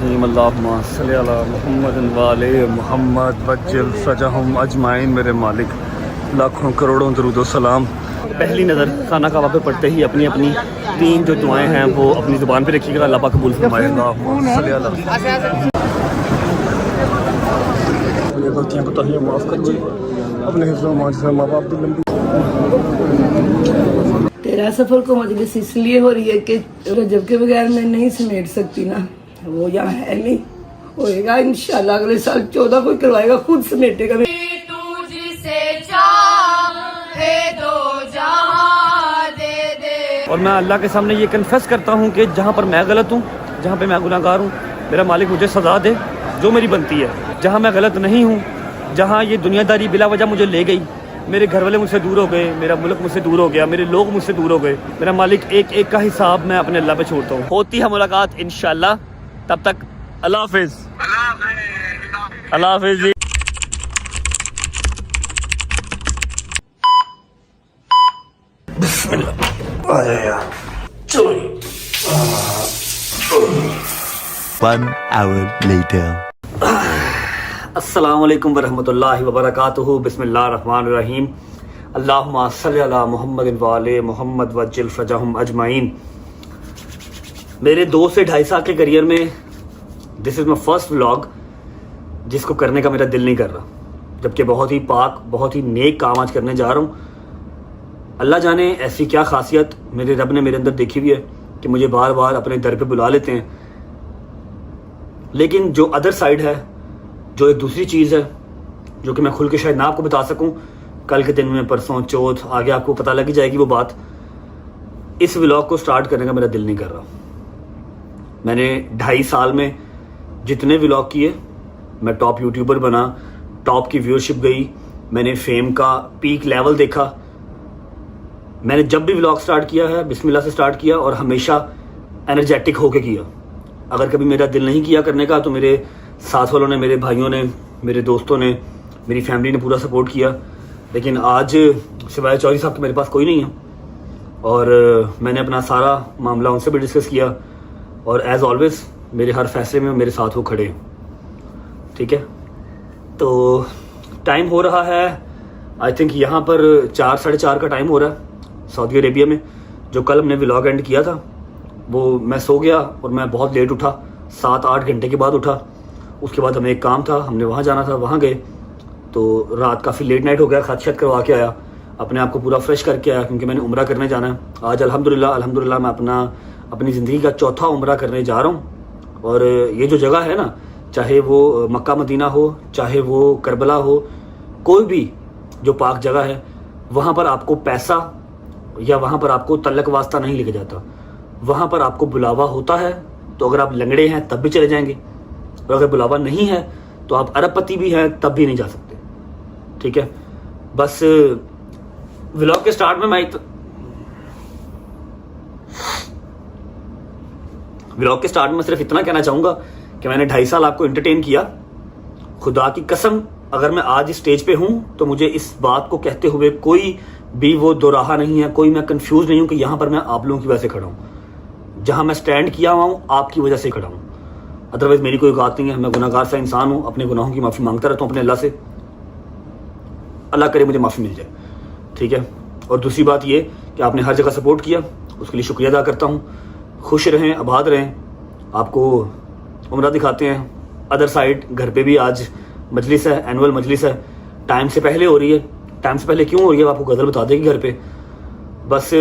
रहीम अल्लाहुम्मा सल्ली अला मुहम्मद व आले मुहम्मद वज्जिल सजहुम अजमाइन। मेरे मालिक लाखों करोड़ों दरूद व सलाम। पहली नज़र खाना काबा पे पढ़ते ही अपनी अपनी तीन जो दुआएं हैं वो अपनी ज़ुबान पे रखिएगा। अल्लाह पाक कबूल फरमाए। अल्लाहुम्मा सल्ली अला। ये गलतियां कोताहियां माफ़ कर दे, अपने हिफ्ज़ मान से माँ बाप की लंबी। तेरा सफ़र को मजलिस इसलिए हो रही है कि रजब के बगैर मैं नहीं समेट सकती ना, वो यहाँ है नहीं, होएगा इंशाल्लाह अगले साल 14 को करवाएगा, खुद समेटेगा। और मैं अल्लाह के सामने ये कन्फेस करता हूँ कि जहाँ पर मैं गलत हूँ, जहाँ पे मैं गुनाहगार हूँ, मेरा मालिक मुझे सज़ा दे जो मेरी बनती है। जहाँ मैं गलत नहीं हूँ, जहाँ ये दुनियादारी बिला वजह मुझे ले गई, मेरे घर वाले मुझसे दूर हो गए, मेरा मुल्क मुझसे दूर हो गया, मेरे लोग मुझसे दूर हो गए, मेरा मालिक एक एक का हिसाब मैं अपने अल्लाह पे छोड़ता हूँ। होती है मुलाकात इंशाल्लाह, तब तक अल्लाह हाफिज़। अल्लाह हाफिज़। One hour later. अस्सलामु अलैकुम वरहमतुल्लाहि वबरकातुहू। बिस्मिल्लाहिर्रहमानिर्रहीम। अल्लाहुम्मा सल्ली अला मुहम्मद व आले मुहम्मद वज्जिल फरजहुम अजमाइन। मेरे 2 से 2.5 साल के करियर में this is my first vlog जिसको करने का मेरा दिल नहीं कर रहा, जबकि बहुत ही पाक, बहुत ही नेक काम आज करने जा रहा हूँ। अल्लाह जाने ऐसी क्या खासियत मेरे रब ने मेरे अंदर देखी हुई है कि मुझे बार बार अपने दर पे बुला लेते हैं। लेकिन जो अदर साइड है, जो एक दूसरी चीज़ है जो कि मैं खुल के शायद ना आपको बता सकूं, कल के दिन में, परसों, चौथ, आगे आपको पता लग जाएगी वो बात। इस व्लॉग को स्टार्ट करने का मेरा दिल नहीं कर रहा। मैंने 2.5 साल में जितने व्लॉग किए, मैं टॉप यूट्यूबर बना, टॉप की व्यूअरशिप गई, मैंने फेम का पीक लेवल देखा। मैंने जब भी व्लॉग स्टार्ट किया है बिस्मिल्लाह से स्टार्ट किया और हमेशा एनर्जेटिक होके किया। अगर कभी मेरा दिल नहीं किया करने का तो मेरे साथ वालों ने, मेरे भाइयों ने, मेरे दोस्तों ने, मेरी फैमिली ने पूरा सपोर्ट किया। लेकिन आज सिवाय चौधरी साहब के मेरे पास कोई नहीं है और मैंने अपना सारा मामला उनसे भी डिस्कस किया और एज़ ऑलवेज मेरे हर फैसले में मेरे साथ वो खड़े हैं। ठीक है, तो टाइम हो रहा है आई थिंक यहाँ पर 4, 4:30 का टाइम हो रहा है सऊदी अरेबिया में। जो कल हमने व्लॉग एंड किया था वो मैं सो गया और मैं बहुत लेट उठा, 7-8 घंटे के बाद उठा। उसके बाद हमें एक काम था, हमने वहाँ जाना था, वहाँ गए तो रात काफ़ी लेट नाइट हो गया। खत करवा के आया, अपने आप को पूरा फ्रेश करके आया क्योंकि मैंने उम्रा करने जाना है। आज अल्हम्दुलिल्लाह मैं अपनी ज़िंदगी का 4था उम्रा करने जा रहा हूँ। और ये जो जगह है ना, चाहे वो मक्का मदीना हो, चाहे वो करबला हो, कोई भी जो पाक जगह है, वहाँ पर आपको पैसा या वहाँ पर आपको तल्लक वास्ता नहीं लेके जाता। वहाँ पर आपको बुलावा होता है तो अगर आप लंगड़े हैं तब भी चले जाएंगे, और अगर बुलावा नहीं है तो आप अरबपति भी हैं तब भी नहीं जा सकते। ठीक है, बस व्लॉग के स्टार्ट में मैं सिर्फ इतना कहना चाहूँगा कि मैंने 2.5 साल आपको एंटरटेन किया। खुदा की कसम, अगर मैं आज इस स्टेज पे हूँ तो मुझे इस बात को कहते हुए कोई भी वो दोराहा नहीं है, कोई मैं कंफ्यूज नहीं हूँ कि यहाँ पर मैं आप लोगों की वजह से खड़ा हूँ। जहाँ मैं स्टैंड किया हुआ हूँ आपकी वजह से खड़ा हूँ, अदरवाइज मेरी कोई औकात नहीं है। मैं गुनाहगार सा इंसान हूँ, अपने गुनाहों की माफ़ी मांगता रहता हूँ अपने अल्लाह से। अल्लाह करे मुझे माफ़ी मिल जाए। ठीक है, और दूसरी बात ये कि आपने हर जगह सपोर्ट किया, उसके लिए शुक्रिया अदा करता हूँ। खुश रहें, आबाद रहें। आपको उम्रा दिखाते हैं अदर साइड। घर पे भी आज मजलिस है, एनुअल मजलिस है, टाइम से पहले हो रही है। टाइम से पहले क्यों हो रही है आपको गज़ल बता देगी घर पे। बस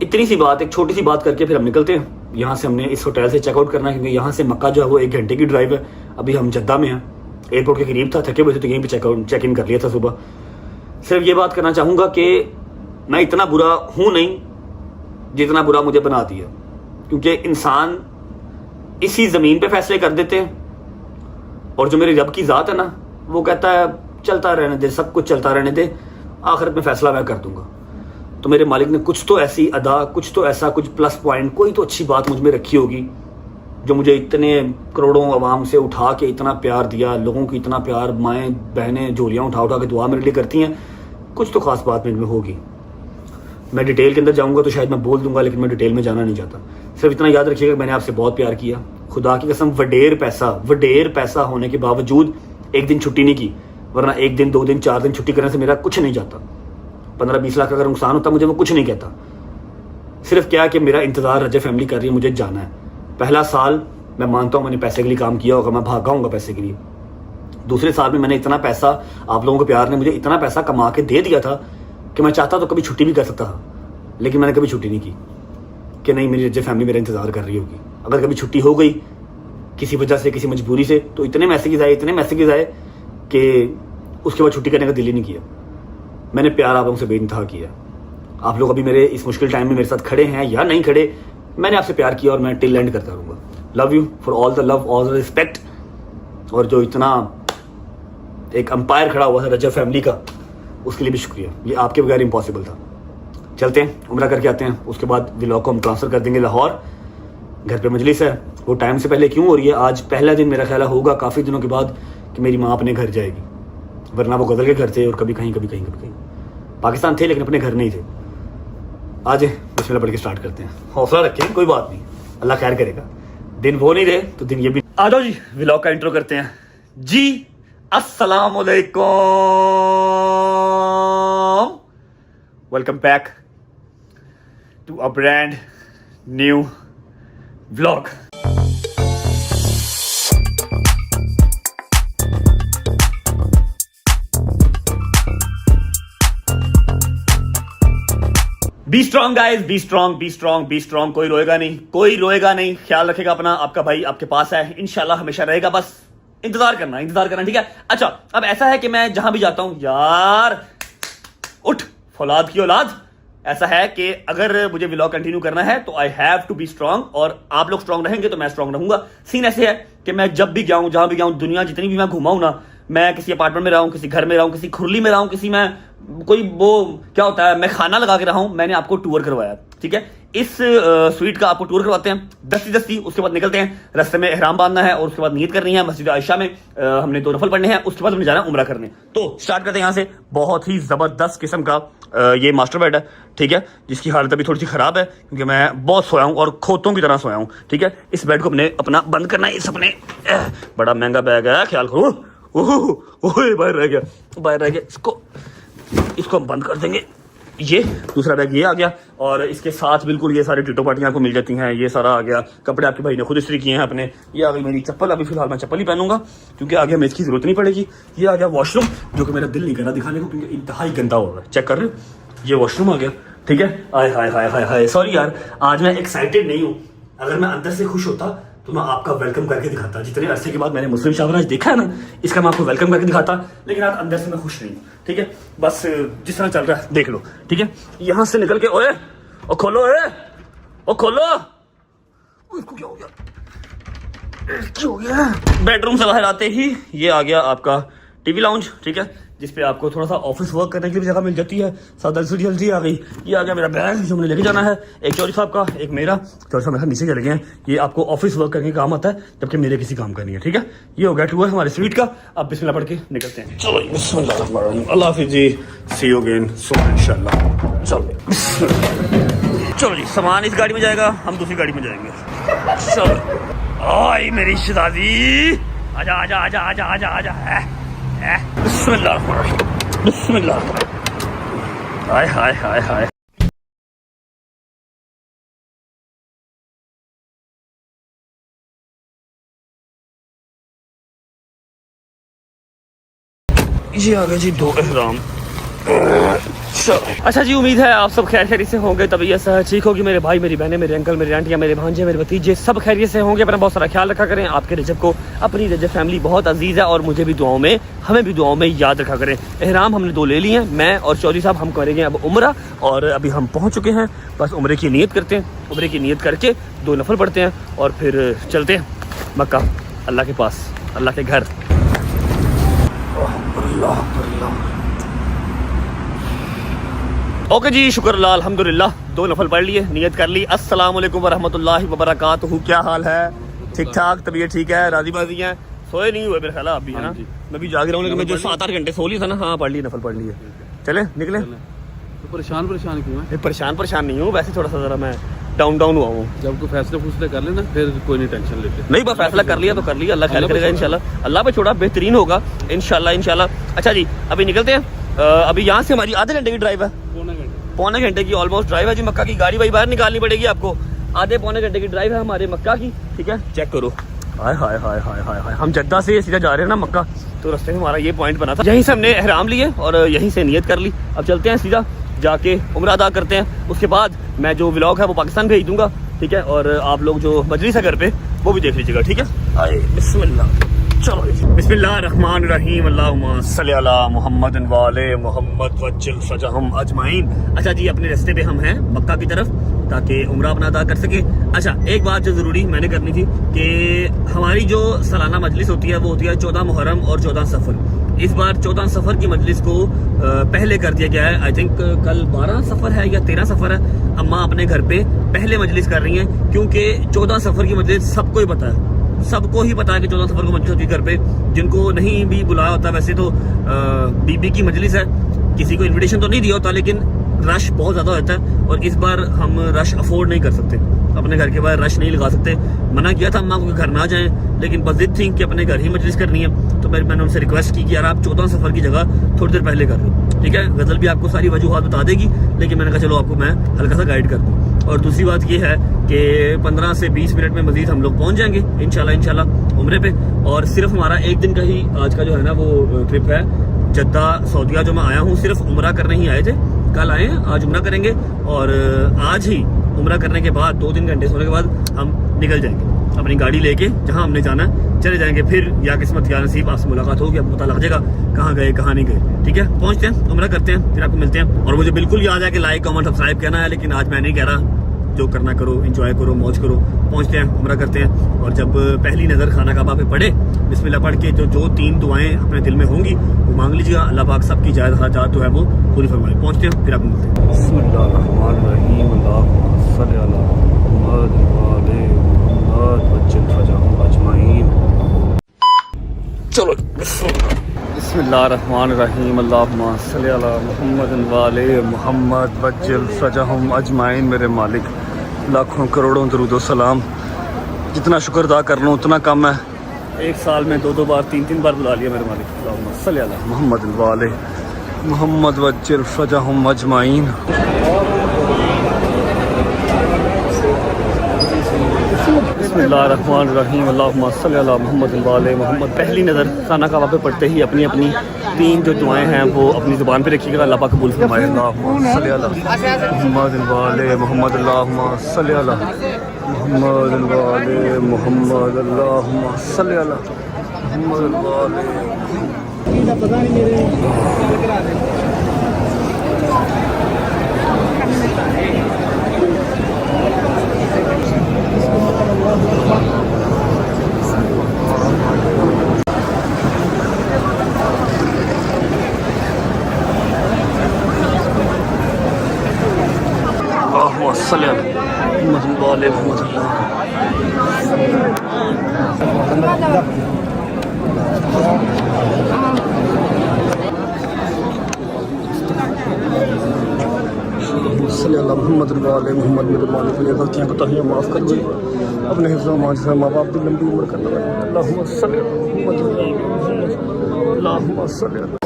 इतनी सी बात, एक छोटी सी बात करके फिर हम निकलते हैं। यहाँ से हमने इस होटल से चेकआउट करना है क्योंकि यहाँ से मक्का जो है वो 1 घंटे की ड्राइव है। अभी हम जद्दा में हैं, एयरपोर्ट के करीब था, थके हुए थे तो यहीं पे चेक इन कर लिया था सुबह। सिर्फ ये बात करना चाहूँगा कि मैं इतना बुरा हूँ नहीं जितना बुरा मुझे बना दिया, क्योंकि इंसान इसी ज़मीन पे फैसले कर देते हैं और जो मेरे रब की ज़ात है ना, वो कहता है चलता रहने दे, सब कुछ चलता रहने दे, आखिरत में फैसला मैं कर दूंगा। तो मेरे मालिक ने कुछ तो ऐसी अदा, कुछ तो ऐसा, कुछ प्लस पॉइंट, कोई तो अच्छी बात मुझ में रखी होगी जो मुझे इतने करोड़ों आवाम से उठा के इतना प्यार दिया। लोगों की इतना प्यार, माएँ बहनें झोलियाँ उठा उठा के दुआ मेरे लिए करती हैं, कुछ तो ख़ास बात मेरे में होगी। मैं डिटेल के अंदर जाऊंगा तो शायद मैं बोल दूंगा, लेकिन मैं डिटेल में जाना नहीं चाहता। सिर्फ इतना याद रखिएगा मैंने आपसे बहुत प्यार किया, खुदा की कसम। वडेर पैसा होने के बावजूद एक दिन छुट्टी नहीं की, वरना 1 दिन 2 दिन 4 दिन छुट्टी करने से मेरा कुछ नहीं जाता। 15-20 लाख अगर नुकसान होता मुझे वो कुछ नहीं कहता। सिर्फ क्या कि मेरा इंतजार रजब फैमिली कर रही है, मुझे जाना है। पहला साल मैं मानता हूँ मैंने पैसे के लिए काम किया होगा, मैं भागा हूँगा पैसे के लिए। दूसरे साल में मैंने इतना पैसा, आप लोगों के प्यार ने मुझे इतना पैसा कमा के दे दिया था कि मैं चाहता तो कभी छुट्टी भी कर सकता था, लेकिन मैंने कभी छुट्टी नहीं की कि नहीं मेरी रजब फैमिली मेरा इंतजार कर रही होगी। अगर कभी छुट्टी हो गई किसी वजह से, किसी मजबूरी से, तो इतने मैसेजेस आए कि उसके बाद छुट्टी करने का दिल ही नहीं किया। मैंने प्यार आप लोगों से बेइंतहा किया। आप लोग अभी मेरे इस मुश्किल टाइम में मेरे साथ खड़े हैं या नहीं खड़े, मैंने आपसे प्यार किया और मैं टिल एंड करता रहूँगा। Love you for all the love, all the respect. और जो इतना एक अंपायर खड़ा हुआ है रजब फैमिली का, उसके लिए भी शुक्रिया। ये आपके बगैर इम्पॉसिबल था। चलते हैं, उम्रा करके आते हैं, उसके बाद व्लॉग को हम ट्रांसफ़र कर देंगे लाहौर। घर पे मजलिस है, वो टाइम से पहले क्यों हो रही है? आज पहला दिन मेरा ख्याल होगा काफ़ी दिनों के बाद कि मेरी माँ अपने घर जाएगी, वरना वो गदल के घर थे और कभी कहीं पाकिस्तान थे लेकिन अपने घर नहीं थे। आज बिस्मिल्लाह पढ़ के स्टार्ट करते हैं। हौसला रखें, कोई बात नहीं, अल्लाह खैर करेगा। दिन वो नहीं रहे तो दिन ये भी। आ जाओ जी, व्लॉग का इंट्रो करते हैं जी। अस्सलाम वालेकुम, welcome back to a brand new vlog. Be strong guys, be strong. कोई रोएगा नहीं। ख्याल रखेगा अपना, आपका भाई आपके पास है, इंशाल्लाह हमेशा रहेगा। बस इंतजार करना, ठीक है। अच्छा, अब ऐसा है कि मैं जहां भी जाता हूं, यार उठ फौलाद की औलाद, ऐसा है कि अगर मुझे व्लॉग कंटिन्यू करना है तो I have to be strong, और आप लोग स्ट्रांग रहेंगे तो मैं स्ट्रांग रहूंगा। सीन ऐसे है कि मैं जब भी जाऊं, जहां भी जाऊं, दुनिया जितनी भी मैं घुमाऊं ना, मैं किसी अपार्टमेंट में रहा हूं, किसी घर में रहा हूं, किसी खुरली में रहा हूं, किसी में कोई वो क्या होता है, मैं खाना लगा के रहा हूं, मैंने आपको टूर करवाया, ठीक है। इस स्वीट का आपको टूर करवाते हैं दस्ती। उसके बाद निकलते हैं, रास्ते में एहराम बांधना है और उसके बाद नियत करनी है। मस्जिद आयशा में हमने 2 नफल पढ़ने हैं, उसके बाद हमने जाना है उम्रा करने। तो स्टार्ट करते हैं यहाँ से। बहुत ही जबरदस्त किस्म का ये मास्टर बेड है, ठीक है, जिसकी हालत अभी थोड़ी सी खराब है क्योंकि मैं बहुत सोया हूँ और खोतों की तरह सोया हूँ, ठीक है। इस बेड को अपना बंद करना है। इस अपने बड़ा महंगा बैग है, ख्याल करो। बाहर रह गया। इसको हम बंद कर देंगे। ये दूसरा बैग ये आ गया, और इसके साथ बिल्कुल ये सारी टिटो पार्टियां आपको मिल जाती हैं। ये सारा आ गया, कपड़े आपके भाई ने खुद इस्त्री किए हैं अपने। ये आ गई मेरी चप्पल, अभी फिलहाल मैं चप्पल ही पहनूंगा क्योंकि आगे हमें इसकी जरूरत नहीं पड़ेगी। ये आ गया वॉशरूम, जो कि मेरा दिल नहीं कर रहा दिखाने को क्योंकि इंतहाई गंदा हो रहा है। चेक कर रहे हो, ये वॉशरूम आ गया, ठीक है। हाय सॉरी यार, आज मैं एक्साइटेड नहीं हूँ। अगर मैं अंदर से खुश होता तो मैं आपका वेलकम करके दिखाता। जितने अरसे के बाद मैंने मुस्लिम शाहराज देखा है ना, इसका मैं आपको वेलकम करके दिखाता, लेकिन आज अंदर से मैं खुश नहीं हूँ, ठीक है। बस जिस तरह चल रहा है देख लो, ठीक है। यहाँ से निकल के ओए ओ खोलो, इसको क्या हो गया? बेडरूम से बाहर आते ही ये आ गया आपका टीवी लाउंज, ठीक है, जिसपे आपको थोड़ा सा ऑफिस वर्क करने की भी जगह मिल जाती है। साथ एलसीडी आ गई। ये आ गया मेरा बैग जो मुझे लेके जाना है, एक चौधरी साहब का, एक मेरा। चौधरी साहब मेरे नीचे चले गए हैं। ये आपको ऑफिस वर्क करने का काम आता है, जबकि मेरे किसी काम का नहीं है, ठीक है। ये हो गया टूर हमारे स्वीट का। अब बिस्मिल्लाह पढ़ के निकलते हैं। चलो बिस्मिल्लाह, अल्लाह हाफिज़ जी, सी यू अगेन सून इंशाल्लाह। चलो जी, सामान इस गाड़ी में जाएगा, हम दूसरी गाड़ी में जाएंगे। चलो आई मेरी शहजादी, आजा। बिस्मिल्लाह। हाय। ये आ गया जी 2 एहराम। अच्छा जी, उम्मीद है आप सब खैरियत से होंगे, तबीयत सेहत ठीक होगी। मेरे भाई, मेरी बहनें, मेरे अंकल, मेरी आंटियां, मेरे भांजे, मेरे भतीजे सब खैरियत से होंगे। अपना बहुत सारा ख्याल रखा करें। आपके रजब को, अपनी रजब फैमिली बहुत अजीज़ है और मुझे भी दुआओं में, हमें भी दुआओं में याद रखा करें। एहराम हमने 2 ले लिए हैं, मैं और चौधरी साहब। हम करेंगे अब उम्रा, और अभी हम पहुँच चुके हैं। बस उम्रे की नीयत करते हैं, उम्रे की नीयत करके 2 नफल पढ़ते हैं और फिर चलते हैं मक्का, अल्लाह के पास, अल्लाह के घर। ओके जी, शुक्र अल्लाह, अल्हम्दुलिल्लाह 2 नफल पढ़ लिए, नियत कर ली। अस्सलाम वालेकुम वरहमतुल्लाहि वबरकातुहू। क्या हाल है? ठीक ठाक, तबीयत ठीक है, राजी बाजी है? सोए नहीं हुए मेरे ख्याल आप भी, है ना? मैं भी जाग रहा हूँ, लेकिन मैं जो 7-8 घंटे सो ली था ना, हाँ पढ़ ली, नफल पढ़ लिए। चले निकले, तो परेशान क्यों है? परेशान नहीं हूँ, वैसे थोड़ा सा ज़रा मैं डाउन हुआ हूँ। जब कोई फैसले कर लेना फिर कोई नहीं टेंशन लेते। नहीं, बस फैसला कर लिया तो कर लिया, अल्लाह खैर करेगा इंशाल्लाह। अल्लाह पे छोड़ा, बेहतरीन होगा इंशाल्लाह। अच्छा जी, अभी निकलते हैं। अभी यहाँ से हमारी आधे घंटे की ड्राइव है, पौने घंटे की ऑलमोस्ट ड्राइव है जी। मक्का की गाड़ी भाई बाहर निकालनी पड़ेगी आपको। आधे पौने घंटे की ड्राइव है हमारे मक्का की, ठीक है। चेक करो, हाय हाय हाय हाय हाय हाय। हम जद्दा से सीधा जा रहे हैं ना मक्का, तो रास्ते में हमारा ये पॉइंट बना था, यहीं से हमने एहराम लिए और यहीं से नियत कर ली। अब चलते हैं सीधा जाके उम्रा अदा करते हैं। उसके बाद मैं जो व्लॉग है वो पाकिस्तान भेज दूंगा, ठीक है। और आप लोग जो मजलिस है घर पे वो भी देख लीजिएगा, ठीक है। आए बिस्मिल्लाह, चलो बिस्मिल्लाहिर्रहमानिर्रहीम, अल्लाहुम्मा सल्ली अला मुहम्मद वाले मुहम्मद वज्जिल फजहम अजमाइन। अच्छा जी, अपने रास्ते पे हम हैं मक्का की तरफ, ताकि उम्रा अपना अदा कर सके। अच्छा, एक बात जो ज़रूरी मैंने करनी थी कि हमारी जो सालाना मजलिस होती है वो होती है 14 मुहर्रम और 14 सफ़र। इस बार 14 सफ़र की मजलिस को पहले कर दिया गया है। आई थिंक कल 12 सफ़र है या 13 सफ़र है। अम्मा अपने घर पे पहले मजलिस कर रही हैं, क्योंकि 14 सफ़र की मजलिस सबको ही पता है, सबको ही पता है कि 14 सफ़र को मजलिस होती है घर पे। जिनको नहीं भी बुलाया होता, वैसे तो बीबी की मजलिस है, किसी को इन्विटेशन तो नहीं दिया होता, लेकिन रश बहुत ज़्यादा होता है और इस बार हम रश अफोर्ड नहीं कर सकते, अपने घर के बाहर रश नहीं लगा सकते। मना किया था अम्मा को घर ना जाएं, लेकिन बस जिद थी कि अपने घर ही मजलिस करनी है। तो मैंने उनसे रिक्वेस्ट की कि यार आप 14 सफ़र की जगह थोड़ी देर पहले कर दो, ठीक है। गज़ल भी आपको सारी वजूहात बता देगी, लेकिन मैंने कहा चलो आपको मैं हल्का सा गाइड कर दूँ। और दूसरी बात ये है कि 15 से 20 मिनट में मज़ीद हम लोग पहुँच जाएंगे इंशाल्लाह उम्रे पे। और सिर्फ हमारा एक दिन का ही आज का जो है ना वो ट्रिप है जद्दा सऊदीया। जो मैं आया हूँ सिर्फ उम्रा करने ही आए थे, कल आए हैं, आज उम्रा करेंगे और आज ही उम्रा करने के बाद 2-3 घंटे सोने के बाद हम निकल जाएंगे अपनी गाड़ी लेके, जहां हमने जाना है चले जाएंगे। फिर या किस्मत या नसीब, आपसे मुलाकात होगी, आपको पता लग जाएगा कहाँ गए कहाँ नहीं गए, ठीक है। पहुंचते हैं, उम्रा करते हैं, फिर आपको मिलते हैं। और मुझे बिल्कुल याद है कि लाइक कमेंट सब्सक्राइब करना है, लेकिन आज मैं नहीं कह रहा। जो करना करो, एंजॉय करो, मौज करो। पहुंचते हैं, उम्रा करते हैं। और जब पहली नज़र खाना काबा पे पड़े, बिस्मिल्लाह पढ़ के जो 3 दुआएं अपने दिल में होंगी वो मांग लीजिएगा। अल्लाह पाक सबकी जायज़ हाजात जो है वो पूरी फरमाए। पहुंचते हैं, फिर आपको मिलते हैं। बिस्मिल्लाहिर्रहमानिर्रहीम, अल्लाहुम्मा सल्ली अला मुहम्मद वाले मुहम्मद वज्जिल फजहम अजमाइन। चलो बिस्मिल्लाहिर्रहमानिर्रहीम, अल्लाहुम्मा सल्ली अला मुहम्मद वाले मुहम्मद वज्जिल फजहम अजमाइन। मेरे मालिक, लाखों करोड़ों दरूद सलाम, जितना शुक्र अदा कर लूँ उतना कम है। एक साल में 2-2 बार 3-3 बार बुला लिया मेरे मालिक। अल्लाहुम्मा सल्ली अला मुहम्मद वाले मुहम्मद वज्जिल फजहम अजमाइन। बिस्मिल्लाहिर्रहमानिर्रहीम, अल्लाहुम्मा सल्ली अला मुहम्मद वाले मुहम्मद। पहली नज़र खाना काबा पे पड़ते ही अपनी अपनी 3 जो दुआएं हैं वो अपनी ज़ुबान पे रखिएगा, अल्लाह पाक कबूल फरमाए। अल्लाहुम्मा सल्ली अला मुहम्मद वाले मुहम्मद, अल्लाहुम्मा सल्ली अला मुहम्मद वाले मुहम्मद, अल्लाहुम्मा सल्ली अला मुहम्मद वाले। पता नहीं मेरे मोहम्मद वाले मोहम्मद। मेरे मालिक ने गलतियाँ कोताहियाँ माफ़ कर दी, अपने हिफ्ज़ मान से माँ बाप की लंबी उम्र करना। अल्लाहुम्मा सल्ली अला मुहम्मद, अल्लाहुम्मा सल्ली अला।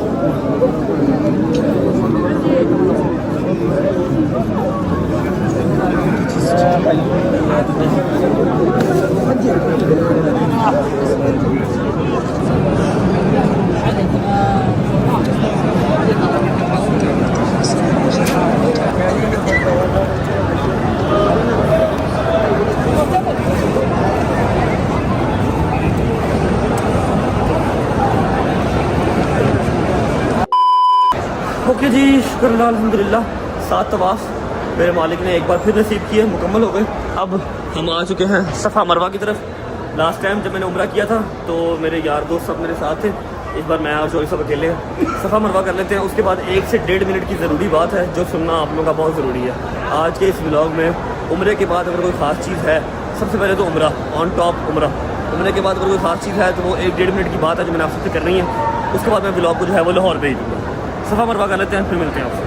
ओके जी, शुक्र अल्हम्दुलिल्लाह। 7 तवाफ़ मेरे मालिक ने एक बार फिर नसीब किए, मुकम्मल हो गए। अब हम आ चुके हैं सफ़ा मरवा की तरफ। लास्ट टाइम जब मैंने उम्रा किया था तो मेरे यार दोस्त सब मेरे साथ थे, इस बार मैं और चोरी सब अकेले हैं। सफ़ा मरवा कर लेते हैं, उसके बाद 1 से 1.5 मिनट की ज़रूरी बात है जो सुनना आप लोगों का बहुत ज़रूरी है आज के इस व्लॉग में। उम्रे के बाद अगर कोई ख़ास चीज़ है, सबसे पहले तो उम्रा, ऑन टॉप उम्रा। उम्रे के बाद अगर कोई ख़ास चीज़ है तो वो 1-1.5 मिनट की बात है जो मैंने आपसे करनी है। उसके बाद मैं व्लॉग को जो है वो लाहौर भेज दूँगा। सफ़ा मरवा कर लेते हैं, फिर मिलते हैं आपसे।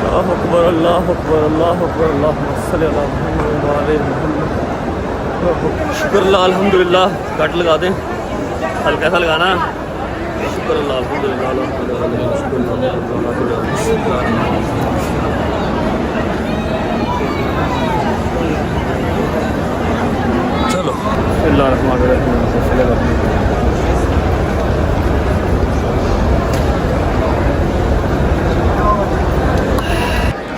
अल्लाह अकबर अल्लाह अकबर अल्लाह अकबर अल्लाहुम्मा सल्ली अला मुहम्मद व आले मुहम्मद। शुक्र अल्लाह अल्हम्दुलिल्लाह। कट लगा दें, हल्का सा लगाना। शुक्र अल्लाह अल्हम्दुलिल्लाह शुक्र अल्लाह। चलो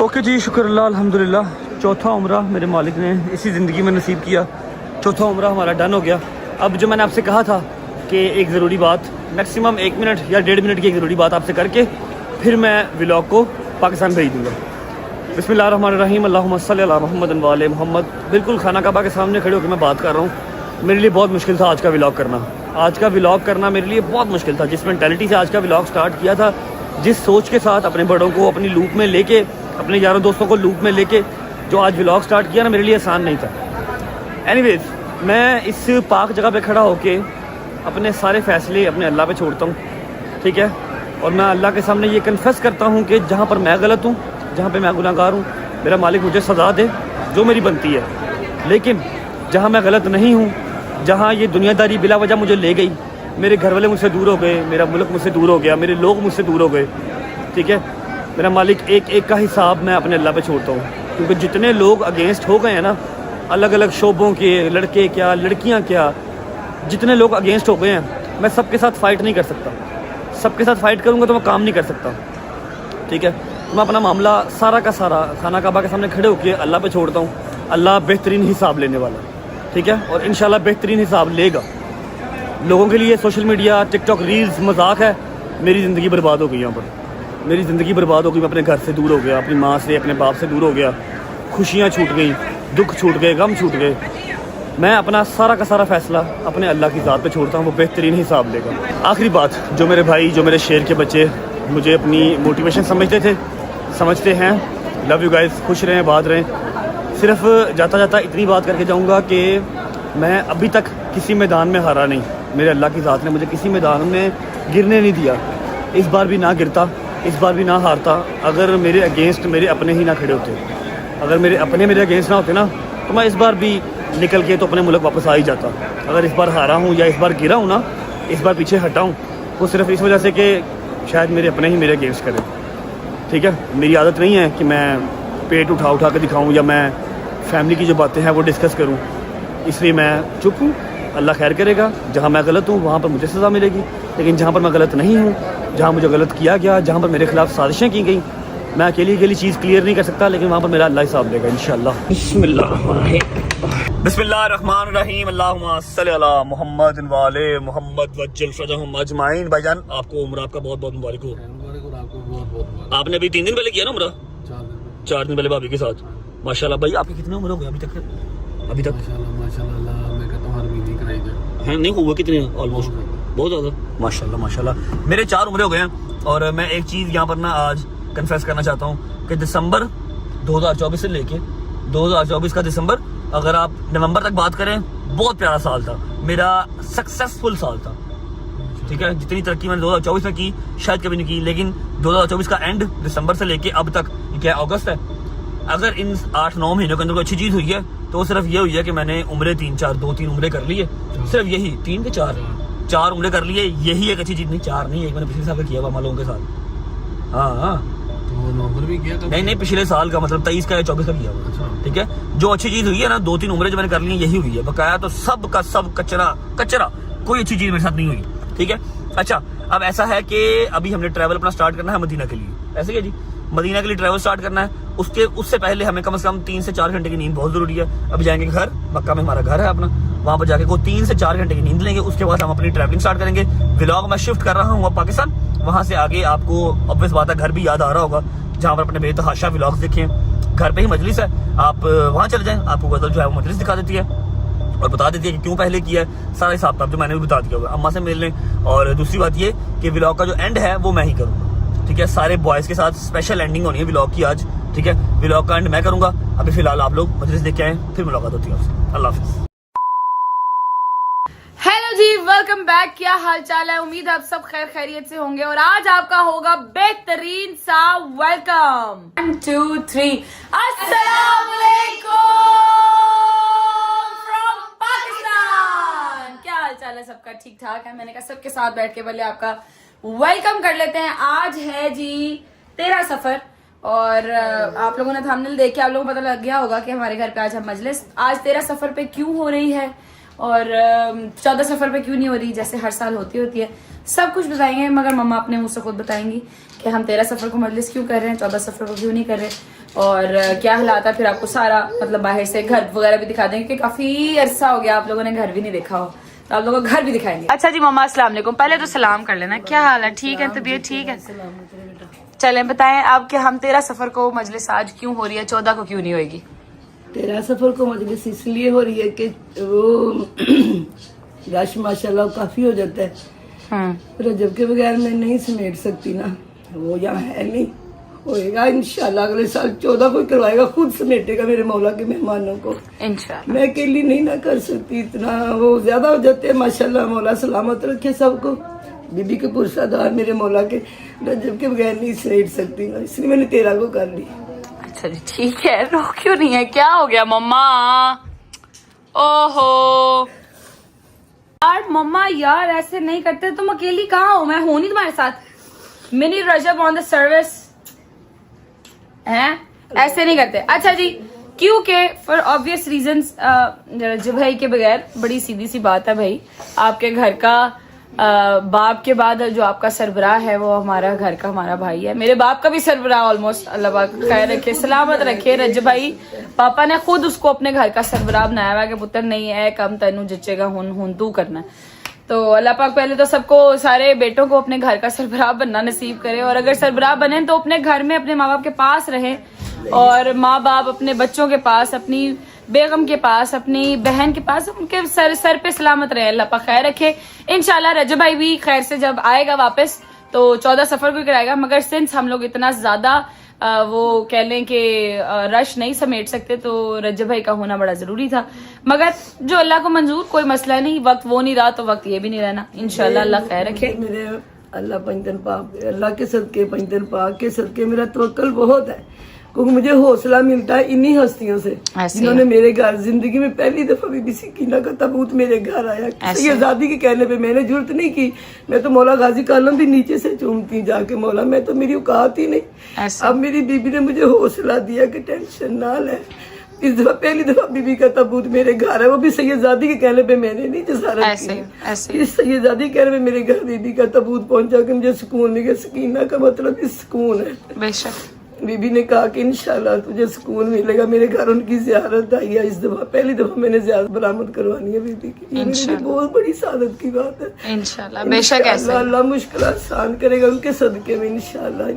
ओके जी, शुक्र अल्लाह अल्हम्दुलिल्लाह। चौथा उम्रा मेरे मालिक ने इसी ज़िंदगी में नसीब किया। चौथा उम्रा हमारा डन हो गया। अब जो मैंने आपसे कहा था कि एक ज़रूरी बात, मैक्सिमम 1 मिनट या 1.5 मिनट की एक ज़रूरी बात आपसे करके फिर मैं व्लॉग को पाकिस्तान भेज दूँगा। बिस्मिल्लाहिर्रहमानिर्रहीम, अल्लाहुम्मा सल्ली अला मुहम्मद व आले मुहम्मद। बिल्कुल खाना काबा के सामने खड़े होकर मैं बात कर रहा हूँ। मेरे लिए बहुत मुश्किल था आज का व्लॉग करना। आज का व्लॉग करना मेरे लिए बहुत मुश्किल था। जिस मेंटालिटी से आज का व्लॉग स्टार्ट किया था, जिस सोच के साथ अपने बड़ों को अपनी लूप में लेके, अपने यारों दोस्तों को लूप में लेके जो आज व्लॉग स्टार्ट किया ना, मेरे लिए आसान नहीं था। एनीवेज, मैं इस पाक जगह पे खड़ा होके अपने सारे फैसले अपने अल्लाह पे छोड़ता हूँ, ठीक है। और मैं अल्लाह के सामने ये कन्फेस करता हूँ कि जहाँ पर मैं गलत हूँ, जहाँ पे मैं गुनाहगार हूँ, मेरा मालिक मुझे सज़ा दे जो मेरी बनती है। लेकिन जहाँ मैं गलत नहीं हूँ, जहाँ ये दुनियादारी बिला वजह मुझे ले गई, मेरे घर वाले मुझसे दूर हो गए, मेरा मुल्क मुझसे दूर हो गया, मेरे लोग मुझसे दूर हो गए, ठीक है। मेरा मालिक एक एक का हिसाब मैं अपने अल्लाह पे छोड़ता हूँ। क्योंकि जितने लोग अगेंस्ट हो गए हैं ना, अलग अलग शोबों के, लड़के क्या लड़कियाँ क्या, जितने लोग अगेंस्ट हो गए हैं, मैं सबके साथ फ़ाइट नहीं कर सकता। सबके साथ फ़ाइट करूँगा तो मैं काम नहीं कर सकता, ठीक है। तो मैं अपना मामला सारा का सारा खाना काबा के सामने खड़े होकर अल्लाह पे छोड़ता हूँ। अल्लाह बेहतरीन हिसाब लेने वाला, ठीक है। और इंशाल्लाह बेहतरीन हिसाब लेगा। लोगों के लिए सोशल मीडिया, टिकटॉक, रील्स मजाक है। मेरी ज़िंदगी बर्बाद हो गई यहाँ पर। मेरी ज़िंदगी बर्बाद हो गई। मैं अपने घर से दूर हो गया, अपनी माँ से, अपने बाप से दूर हो गया। खुशियाँ छूट गई, दुख छूट गए, गम छूट गए। मैं अपना सारा का सारा फ़ैसला अपने अल्लाह की ज़ात पे छोड़ता हूँ। वो बेहतरीन हिसाब लेगा। आखिरी बात, जो मेरे भाई, जो मेरे शेर के बच्चे मुझे अपनी मोटिवेशन समझते थे, समझते हैं, लव यू गाइस, खुश रहें, आबाद रहें। सिर्फ जाता जाता इतनी बात करके जाऊँगा कि मैं अभी तक किसी मैदान में हारा नहीं। मेरे अल्लाह की ज़ात ने मुझे किसी मैदान में गिरने नहीं दिया। इस बार भी ना गिरता, इस बार भी ना हारता, अगर मेरे अगेंस्ट मेरे अपने ही ना खड़े होते। अगर मेरे अपने मेरे अगेंस्ट ना होते ना, तो मैं इस बार भी निकल के तो अपने मुल्क वापस आ ही जाता। अगर इस बार हारा हूँ या इस बार गिरा हूँ ना, इस बार पीछे हटा हूँ, वो सिर्फ इस वजह से कि शायद मेरे अपने ही मेरे अगेंस्ट करें, ठीक है। मेरी आदत नहीं है कि मैं पेट उठा उठा के दिखाऊँ या मैं फैमिली की जो बातें हैं वो डिस्कस करूँ, इसलिए मैं चुप हूँ। अल्लाह खैर करेगा। जहाँ मैं गलत हूँ वहाँ पर मुझे सज़ा मिलेगी, लेकिन जहाँ पर मैं गलत नहीं हूँ, जहाँ मुझे गलत किया गया, जहाँ पर मेरे खिलाफ साजिशें की गई, मैं अकेली चीज़ क्लियर नहीं कर सकता, लेकिन वहाँ पर मेरा अल्लाह हिसाब देगा इंशाअल्लाह। बिस्मिल्लाहिर्रहमानिर्रहीम, अल्लाहुम्मा सल्ली अला मुहम्मद व आले मुहम्मद वज्जल फरजहुम अजमाइन। भाईजान, आपको उम्र आपका बहुत बहुत मुबारक हो। आपने अभी 3 दिन पहले किया ना उम्र? 4 दिन पहले भाभी के साथ। माशाल्लाह भाई, आपकी कितनी उम्र हो गई अभी तक? माशाल्लाह मैं कहता हूँ हर महीने कराई जाए हैं, नहीं हुआ कितने? ऑलमोस्ट बहुत ज़्यादा। माशाल्लाह माशाल्लाह, मेरे 4 उम्रें हो गए हैं। और मैं एक चीज़ यहाँ पर ना आज कन्फेस करना चाहता हूँ कि दिसंबर 2024 से लेके 2024 का दिसंबर, अगर आप नवंबर तक बात करें, बहुत प्यारा साल था। मेरा सक्सेसफुल साल था, ठीक है। जितनी तरक्की मैंने 2024 में की शायद कभी नहीं की, लेकिन 2024 का एंड दिसंबर से लेके अब तक, क्या अगस्त है, अगर इन 8-9 महीनों के अंदर कोई अच्छी चीज़ हुई है तो सिर्फ ये हुई है कि मैंने उम्रें 2-3 उम्रें कर ली है। सिर्फ यही 3 के 4 उम्रें कर लिए, यही एक अच्छी चीज़। नहीं 4 नहीं, एक मैंने पिछले साल का किया हुआ माँ लोगों के साथ। हाँ, तो नवंबर भी किया? नहीं, पिछले साल का, मतलब 23 का या 24 का किया हुआ, ठीक है। जो अच्छी चीज़ हुई है ना, 2-3 उम्रें जो मैंने कर ली है, यही हुई है। बकाया तो सब का सब कचरा, कोई अच्छी चीज़ मेरे साथ नहीं हुई, ठीक है। अच्छा, अब ऐसा है कि अभी हमने ट्रैवल अपना स्टार्ट करना है मदीना के लिए। ऐसे क्या जी, मदीना के लिए ट्रैवल स्टार्ट करना है। उससे पहले हमें कम से कम 3 से 4 घंटे की नींद बहुत ज़रूरी है। अभी जाएंगे घर, मक्का में हमारा घर है अपना, वहाँ पर जाके को 3 से 4 घंटे की नींद लेंगे। उसके बाद हम अपनी ट्रैवलिंग स्टार्ट करेंगे। व्लॉग मैं शिफ्ट कर रहा हूँ अब पाकिस्तान। वहाँ से आगे आपको ऑब्वियस बात है घर भी याद आ रहा होगा, जहाँ पर अपने बेतहाशा व्लॉग्स देखें। घर पे ही मजलिस है, आप वहाँ चले जाएँ, आपको गज़ल जो है वो मजलिस दिखा देती है और बता देती है कि क्यों पहले किया है। सारा हिसाब किताब जो मैंने भी बता दिया होगा। अम्मा से मिल लें। और दूसरी बात ये कि व्लॉग का जो एंड है वो मैं ही करूँगा, ठीक है। सारे बॉयज़ के साथ स्पेशल एंडिंग होनी है व्लॉग की आज, ठीक है। व्लॉग का एंड मैं करूँगा। अभी फिलहाल आप लोग मजलिस देख के आए, फिर मुलाकात होती है आपसे। अल्लाह हाफिज़। हेलो जी वेलकम बैक। क्या हाल चाल है? उम्मीद है आप सब खैर खैरियत से होंगे और आज आपका होगा बेहतरीन सा वेलकम। 1 2 3 अस्सलाम वालेकुम फ्रॉम पाकिस्तान। क्या हाल चाल है सबका? ठीक ठाक है? मैंने कहा सबके साथ बैठ के पहले आपका वेलकम कर लेते हैं। आज है जी 13 सफर और आप लोगों ने थंबनेल देख के आप लोगों को पता लग गया होगा कि हमारे घर पे आज हम मजलिस आज 13 सफर पे क्यों हो रही है और 14 सफर पे क्यों नहीं हो रही जैसे हर साल होती है। सब कुछ बताएंगे मगर मम्मा अपने मुंह से खुद बताएंगी कि हम 13 सफर को मजलिस क्यों कर रहे हैं, 14 सफर को क्यों नहीं कर रहे और क्या हालात है। फिर आपको सारा मतलब बाहर से घर वगैरह भी दिखा देंगे कि काफी अरसा हो गया आप लोगों ने घर भी नहीं देखा हो तो आप लोगों को घर भी दिखाएंगे। अच्छा जी मम्मा अस्सलाम वालेकुम। पहले तो सलाम कर लेना। क्या हाल है? ठीक है? तबीयत ठीक है? चलें बताएं आप कि हम 13 सफर को मजलिस आज क्यों हो रही है, 14 को क्यों नहीं होगी? 13 सफर को मजलिस इसलिए हो रही है कि वो रश माशाल्लाह काफी हो जाता है। रजब के बगैर मैं नहीं समेट सकती ना, वो यहाँ है नहीं। होएगा इंशाल्लाह अगले साल 14 को करवाएगा, खुद समेटेगा मेरे मौला के मेहमानों को इंशाल्लाह। मैं अकेली नहीं ना कर सकती, इतना वो ज्यादा हो जाते हैं। माशाल्लाह मौला सलामत रखे सबको। बीबी के पुरसादार मेरे मौला के, रजब के बगैर नहीं समेट सकती ना, इसलिए मैंने 13 को कर ली। अच्छा जी ठीक है। रो क्यों नहीं है? क्या हो गया मम्मा? ओहो यार मम्मा यार ऐसे नहीं करते। तुम अकेली कहाँ हो? मैं हूं नहीं तुम्हारे साथ। मिनी रजब ऑन द सर्विस हैं, ऐसे नहीं करते। अच्छा जी क्योंकि फॉर ऑब्वियस रीजंस रजब भाई के बगैर बड़ी सीधी सी बात है भाई, आपके घर का बाप के बाद जो आपका सरबराह है वो हमारा घर का हमारा भाई है। मेरे बाप का भी सरबराह ऑलमोस्ट अल्लाह पाक खैर रखे सलामत रखे रजब भाई। पापा ने खुद उसको अपने घर का सरबराह बनाया हुआ कि पुत्र नहीं है कम तेनू जचेगा हुन तू करना। तो अल्लाह पाक पहले तो सबको सारे बेटों को अपने घर का सरबराह बनना नसीब करे और अगर सरबराह बने तो अपने घर में अपने माँ बाप के पास रहे और माँ बाप अपने बच्चों के पास, अपनी बेगम के पास, अपनी बहन के पास, उनके सर पे सलामत रहे। अल्लाह पाक खैर रखे। इंशाल्लाह रजब भाई भी खैर से जब आएगा वापस तो 14 सफर को कराएगा मगर सिंस हम लोग इतना ज्यादा वो कह लें कि रश नहीं समेट सकते तो रजब भाई का होना बड़ा जरूरी था। मगर जो अल्लाह को मंजूर, कोई मसला नहीं। वक्त वो नहीं रहा तो वक्त ये भी नहीं रहना। इंशाल्लाह अल्लाह खैर रखे। मेरे अल्लाह पंजन पाक, अल्लाह के सदके, पंजन पाक के सदके मेरा तवक्कल बहुत है क्योंकि मुझे हौसला मिलता है इन्हीं हस्तियों से जिन्होंने मेरे घर जिंदगी में पहली दफा बीबी सकीना का ताबूत मेरे घर आया। ये आजादी के कहने पे मैंने जरूरत नहीं की, मैं तो मौला गाजी कालम भी नीचे से चूमती जाके मौला, मैं तो मेरी औकात ही नहीं। अब मेरी बीबी ने मुझे हौसला दिया कि टेंशन ना ले। इस दफा पहली दफा बीबी का ताबूत मेरे घर है, वो भी सैयदादी के कहने पे मैंने नहीं जसारत की। इस सैयदादी के कहने पे मेरे घर बीबी का ताबूत पहुंचा के मुझे सुकून मिल गया। सकीना का मतलब इस सुकून है। बेशक बीबी ने कहा कि इंशाल्लाह तुझे सुकून मिलेगा। मेरे घर उनकी ज़ियारत आई है इस दफा, पहली दफा मैंने ज़ियारत बरामद करवानी है बीबी की। ये मेरे लिए बहुत बड़ी सादत की बात है। इंशाल्लाह बेशक ऐसे अल्लाह मुश्किल आसान करेगा उनके सदके में। इंशाल्लाह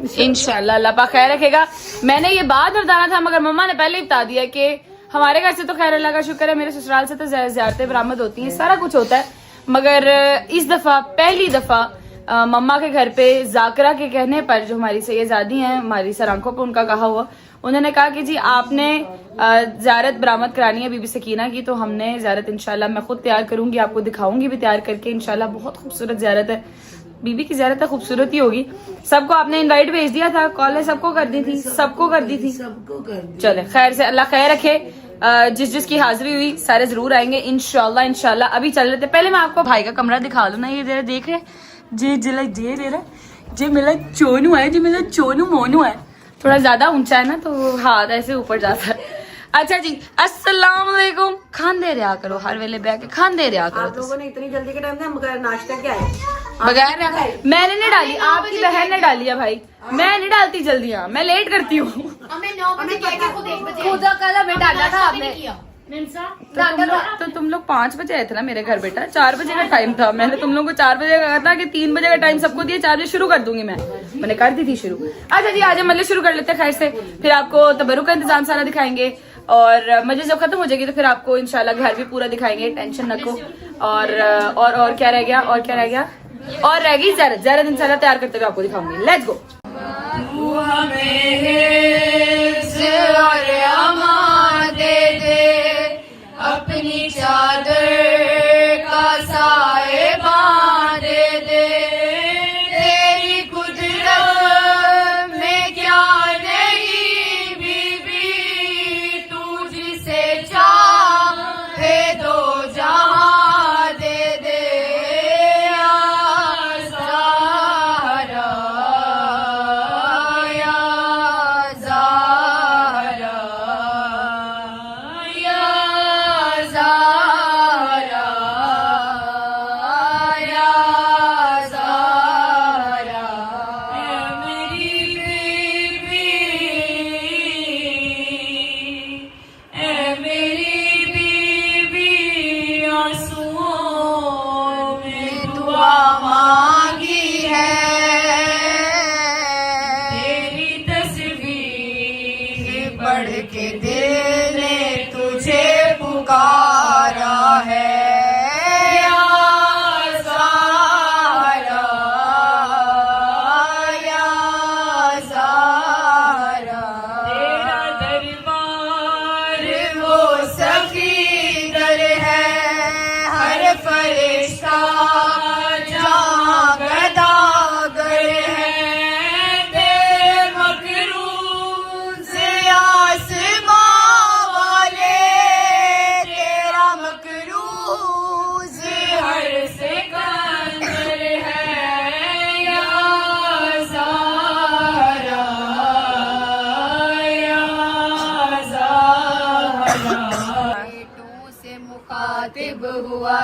अल्लाह पाक खैर रखेगा। मैंने ये बात बताना था मगर मम्मा ने पहले ही बता दिया कि हमारे घर से तो खैर अल्लाह का शुक्र है, मेरे ससुराल से तो ज़ियारतें बरामद होती हैं, सारा कुछ होता है। मगर इस दफा पहली दफा मम्मा के घर पे जाकरा के कहने पर जो हमारी सैयदादी हैं, हमारी सर आंखों पे उनका कहा हुआ, उन्होंने कहा कि जी आपने ज़ियारत बरामद करानी है बीबी सकीना की। तो हमने ज़ियारत इंशाल्लाह मैं खुद तैयार करूंगी, आपको दिखाऊंगी भी तैयार करके इंशाल्लाह। बहुत खूबसूरत ज़ियारत है, बीबी की ज़ियारत है, खूबसूरत ही होगी। सबको आपने इनवाइट भेज दिया था, कॉल सबको कर दी थी, सबको कर दी थी। चले खैर से अल्लाह खैर रखे। जिस जिसकी हाजिरी हुई सारे जरूर आएंगे इंशाल्लाह। इंशाल्लाह अभी चल रहे थे, पहले मैं आपको भाई का कमरा दिखा दूं ना। ये जरा देख रहे जी जिला जे दे रहा जी मेरा चोनू है, जी मेरा चोनू मोनू है। थोड़ा ज्यादा ऊंचा है ना तो हाथ ऐसे ऊपर जाता है। अच्छा जी अस्सलाम वालेकुम। खान दे रहा करो, हर वेले बैठ के खान दे रहा करो। आप लोगों ने इतनी जल्दी के टाइम में बगैर नाश्ता क्या है? बगैर मैंने नहीं डाली, आपकी बहन ने डाली है भाई। मैं नहीं डालती जल्दी, मैं लेट करती हूँ। खुद कल हमें डाला था आपने तो तुम लोग 5 बजे आए थे ना मेरे घर बेटा, 4 बजे का टाइम था। मैंने तुम लोगों को 4 बजे कहा था कि 3 बजे का टाइम सबको दिया, 4 बजे शुरू कर दूंगी मैंने कर दी थी शुरू। अच्छा जी आज मजलिस शुरू कर लेते हैं खैर से, फिर आपको तबरुक का इंतजाम सारा दिखाएंगे और मजलिस जब खत्म हो जाएगी तो फिर आपको इंशाल्लाह घर भी पूरा दिखाएंगे, टेंशन रखो। और क्या रह गया, और क्या रह गया, और रह गई ज़ियारत इंशाल्लाह तैयार करते हुए आपको दिखाऊंगी। Let's go. अपनी चादर का साए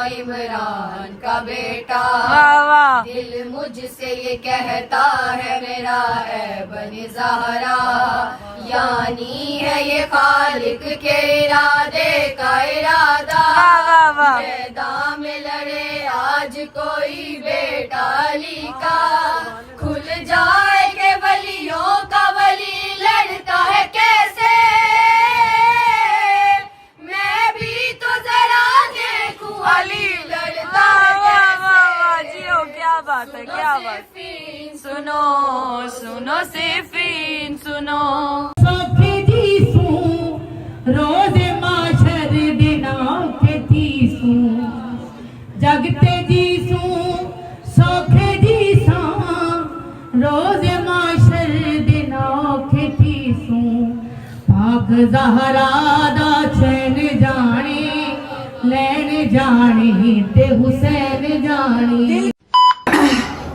इमरान का बेटा। वाह वाह। दिल मुझसे ये कहता है मेरा है बनी ज़हरा, यानी है ये खालिक के इरादे का इरादा। मैदान में लड़े आज कोई बेटा अली का, खुल जाए के वलियों का वली लड़ता है कैसे, मैं भी तो जरा देखूं अली लड़ता है कैसे। जियो क्या बात है, क्या बात। सुनो सुनो सिफीन सुनो। सौखे जीसू रोज माशर दिना के तीसू, जगते जीसू सौखे जीसा रोज माशर दिना के तीसू, पाक ज़हरा दा चैन जाने लैन जाने ते हुसैन जाने।